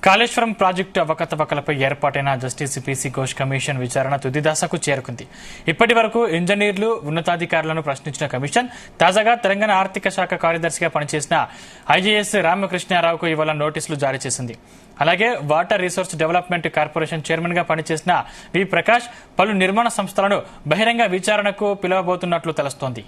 Kaleshwaram project అవకతవకలపై ఏర్పాటైన justice PC Ghosh commission విచారణ తుది దశకు చేరుకుంది. ఇప్పటి వరకు ఇంజనీర్లు, ఉన్నతాధికారులను ప్రశ్నించిన కమిషన్ తాజాగా తెలంగాణ ఆర్థిక శాఖ కార్యదర్శిగా పనిచేసిన ఐజేఎస్ రామకృష్ణారావుకు ఇవాళ నోటీసులు జారీ చేసింది. అలాగే water resource development corporation chairman గా పనిచేసిన వి ప్రకాష్ పలు నిర్మాణ సంస్థలను బహిరంగ విచారణకు పిలువబోతున్నట్లు తెలుస్తోంది.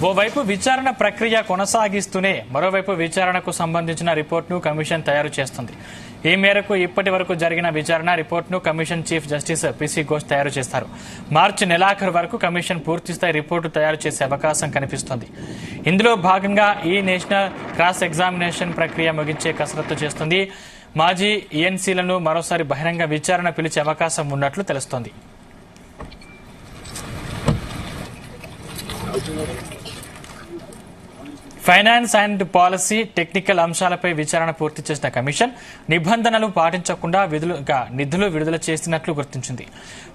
ఓవైపు విచారణ ప్రక్రియ కొనసాగిస్తూనే మరోవైపు విచారణకు సంబంధించిన రిపోర్టును కమిషన్ తయారు చేస్తుంది. ఈ మేరకు ఇప్పటి వరకు జరిగిన విచారణ రిపోర్టును commission chief justice PC Ghosh తయారు చేస్తారు. మార్చి నెలాఖరు వరకు కమిషన్ పూర్తిస్థాయి రిపోర్టు తయారు చేసే అవకాశం కనిపిస్తోంది. ఇందులో భాగంగా ఈ నేషనల్ క్రాస్ ఎగ్జామినేషన్ ప్రక్రియ ముగించే కసరత్తు చేస్తుంది. మాజీ ఈఎన్సీలను మరోసారి బహిరంగ విచారణ పిలిచే అవకాశం ఉన్నట్లు తెలుస్తోంది. ఫైనాన్స్ అండ్ పాలసీ, టెక్నికల్ అంశాలపై విచారణ పూర్తి చేసిన కమిషన్ నిబంధనలు పాటించకుండా నిధులు విడుదల చేసినట్లు గుర్తించింది.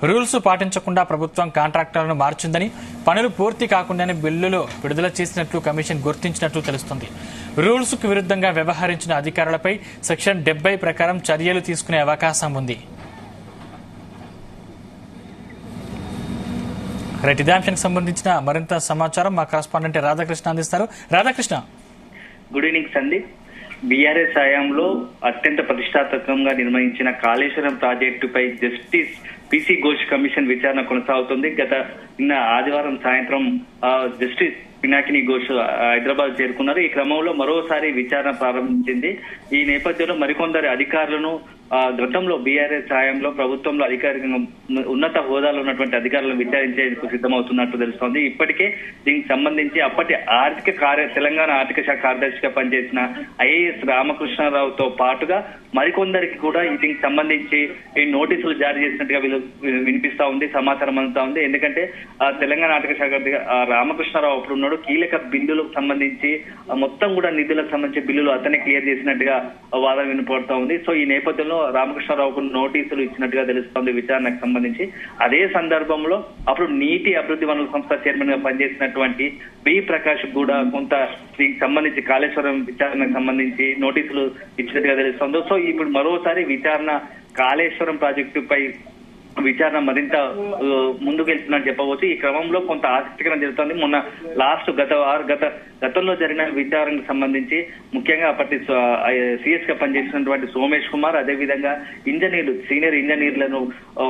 రూల్స్ పాటించకుండా ప్రభుత్వం కాంట్రాక్టర్లను మార్చిందని, పనులు పూర్తి కాకుండానే బిల్లులు విడుదల చేసినట్లు కమిషన్ గుర్తించినట్లు తెలుస్తుంది. రూల్స్ కు విరుద్ధంగా వ్యవహరించిన అధికారులపై సెక్షన్ 70 ప్రకారం చర్యలు తీసుకునే అవకాశం ఉంది. ఇదే అంశానికి సంబంధించిన మరింత సమాచారం మా కరెస్పాండెంట్ రాధాకృష్ణ అందిస్తారు. Radhakrishna, good evening Sandeep. BRS హయాంలో అత్యంత ప్రతిష్టాత్మకంగా నిర్వహించిన కాళేశ్వరం ప్రాజెక్టుపై జస్టిస్ పీసీ ఘోష్ కమిషన్ విచారణ కొనసాగుతుంది. నిన్న ఆదివారం సాయంత్రం జస్టిస్ పినాకిని ఘోష్ హైదరాబాద్ చేరుకున్నారు. ఈ క్రమంలో మరోసారి విచారణ ప్రారంభించింది. ఈ నేపథ్యంలో మరికొందరు అధికారులను గతంలో బీఆర్ఎస్ హయాంలో ప్రభుత్వంలో అధికారికంగా ఉన్నత హోదాలో ఉన్నటువంటి అధికారులను విచారించేందుకు సిద్ధమవుతున్నట్టు తెలుస్తోంది. ఇప్పటికే దీనికి సంబంధించి అప్పటి తెలంగాణ ఆర్థిక శాఖ కార్యదర్శిగా పనిచేసిన ఐఏఎస్ రామకృష్ణారావుతో పాటుగా మరికొందరికి కూడా దీనికి సంబంధించి ఈ నోటీసులు జారీ చేసినట్టుగా వినిపిస్తా ఉంది, సమాచారం అందుతా ఉంది. ఎందుకంటే తెలంగాణ ఆర్థిక శాఖ రామకృష్ణారావు అప్పుడు ఉన్నాడు. కీలక బిల్లులకు సంబంధించి మొత్తం కూడా నిధులకు సంబంధించి బిల్లులు అతనే క్లియర్ చేసినట్టుగా వాదన వినపడుతూ ఉంది. సో ఈ నేపథ్యంలో రామకృష్ణారావుకు నోటీసులు ఇచ్చినట్టుగా తెలుస్తోంది విచారణకు సంబంధించి. అదే సందర్భంలో అప్పుడు నీటి అభివృద్ధి వనరుల సంస్థ చైర్మన్ గా పనిచేసినటువంటి బి ప్రకాష్ కూడా కొంత దీనికి సంబంధించి కాళేశ్వరం విచారణకు సంబంధించి నోటీసులు ఇచ్చినట్టుగా తెలుస్తోంది. సో ఇప్పుడు మరోసారి విచారణ కాళేశ్వరం ప్రాజెక్టుపై విచారణ మరింత ముందుకెళ్తుందని చెప్పవచ్చు. ఈ క్రమంలో కొంత ఆసక్తికరం జరుగుతోంది. మొన్న లాస్ట్ గతంలో జరిగిన విచారణకు సంబంధించి ముఖ్యంగా అప్పటి సిఎస్ గా పనిచేసినటువంటి సోమేష్ కుమార్, అదేవిధంగా ఇంజనీర్లు, సీనియర్ ఇంజనీర్లను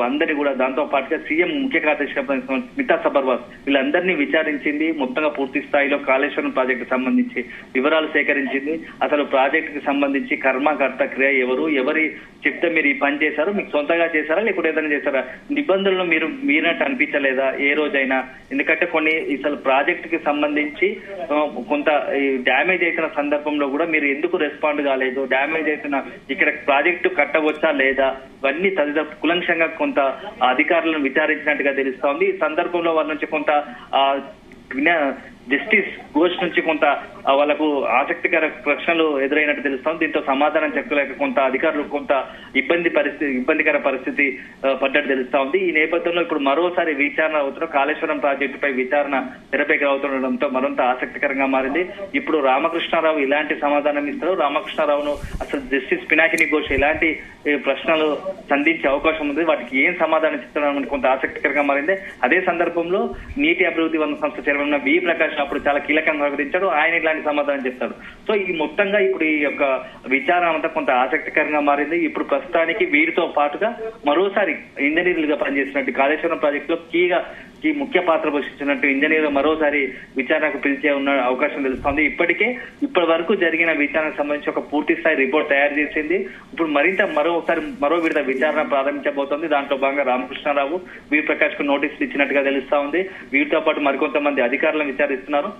అందరినీ కూడా, దాంతో పాటుగా సీఎం ముఖ్య కార్యదర్శిగా పనిచేసిన స్మితా సబర్వాల్ వీళ్ళందరినీ విచారించింది. మొత్తంగా పూర్తి స్థాయిలో కాళేశ్వరం ప్రాజెక్టు సంబంధించి వివరాలు సేకరించింది. అసలు ప్రాజెక్టుకి సంబంధించి కర్మకర్త క్రియ ఎవరి చెప్తే మీరు ఈ పని చేశారు, మీకు సొంతగా చేశారా లేకపోతే ఏదైనా చేశారా, నిబంధనలు మీరినట్టు అనిపించలేదా ఏ రోజైనా? ఎందుకంటే కొన్ని అసలు ప్రాజెక్ట్ కి సంబంధించి కొంత డ్యామేజ్ అయిన సందర్భంలో కూడా మీరు ఎందుకు రెస్పాండ్ కాలేదు, డ్యామేజ్ అయిన ఇక్కడ ప్రాజెక్టు కట్టవచ్చా లేదా, ఇవన్నీ తదితర కులంశంగా కొంత అధికారులను విచారించినట్టుగా తెలుస్తోంది. ఈ సందర్భంలో వాళ్ళ నుంచి కొంత జస్టిస్ ఘోష్ నుంచి కొంత వాళ్ళకు ఆసక్తికర ప్రశ్నలు ఎదురైనట్టు తెలుస్తోంది. దీంతో సమాధానం చెప్పలేక కొంత అధికారులు కొంత ఇబ్బందికర పరిస్థితి పడ్డట్టు తెలుస్తా ఉంది. ఈ నేపథ్యంలో ఇప్పుడు మరోసారి విచారణ అవుతున్న కాళేశ్వరం ప్రాజెక్టుపై విచారణ తెరపైకి అవుతుండడంతో మరింత ఆసక్తికరంగా మారింది. ఇప్పుడు రామకృష్ణారావు ఇలాంటి సమాధానం ఇస్తారు, రామకృష్ణారావును అసలు జస్టిస్ పినాకిని ఘోష్ ఎలాంటి ప్రశ్నలు సంధించే అవకాశం ఉంది, వాటికి ఏం సమాధానం ఇస్తారని కొంత ఆసక్తికరంగా మారింది. అదే సందర్భంలో నీటి అభివృద్ధి వనరుల సంస్థ చైర్మన్ బి ప్రకాష్ అప్పుడు చాలా కీలకంగా వ్యవహరించాడు. ఆయన ఇలాంటి సమాధానం చెప్తాడు. సో ఈ మొత్తంగా ఇప్పుడు ఈ యొక్క విచారణ అంతా కొంత ఆసక్తికరంగా మారింది. ఇప్పుడు ప్రస్తుతానికి వీరితో పాటుగా మరోసారి ఇంజనీర్లుగా పనిచేసినట్టు కాళేశ్వరం ప్రాజెక్టులో కీ ముఖ్య పాత్ర పోషించినట్టు ఇంజనీర్లు మరోసారి విచారణకు పిలిచే ఉన్న అవకాశం తెలుస్తోంది. ఇప్పటి వరకు జరిగిన విచారణకు సంబంధించి ఒక పూర్తి స్థాయి రిపోర్ట్ తయారు చేసింది. ఇప్పుడు మరో విడత విచారణ ప్రారంభించబోతోంది. దాంట్లో భాగంగా రామకృష్ణారావు, వి ప్రకాష్ కు నోటీసులు ఇచ్చినట్టుగా తెలుస్తా ఉంది. వీటితో పాటు మరికొంతమంది అధికారులను విచారిస్తున్నారు.